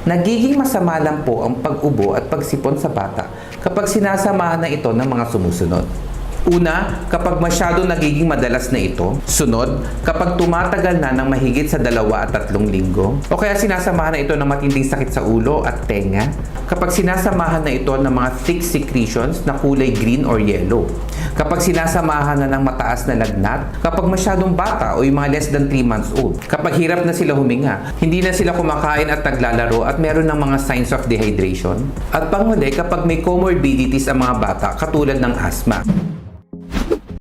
Nagiging masama lang po ang pag-ubo at pagsipon sa bata kapag sinasamahan na ito ng mga sumusunod. Una, kapag masyado nagiging madalas na ito. Sunod, kapag tumatagal na ng mahigit sa 2 at 3 linggo. O kaya sinasamahan na ito ng matinding sakit sa ulo at tenga. Kapag sinasamahan na ito ng mga thick secretions na kulay green or yellow. Kapag sinasamahan na ng mataas na lagnat. Kapag masyadong bata o yung mga less than 3 months old. Kapag hirap na sila huminga, hindi na sila kumakain at naglalaro at meron ng mga signs of dehydration. At panghuli, kapag may comorbidities ang mga bata katulad ng asthma.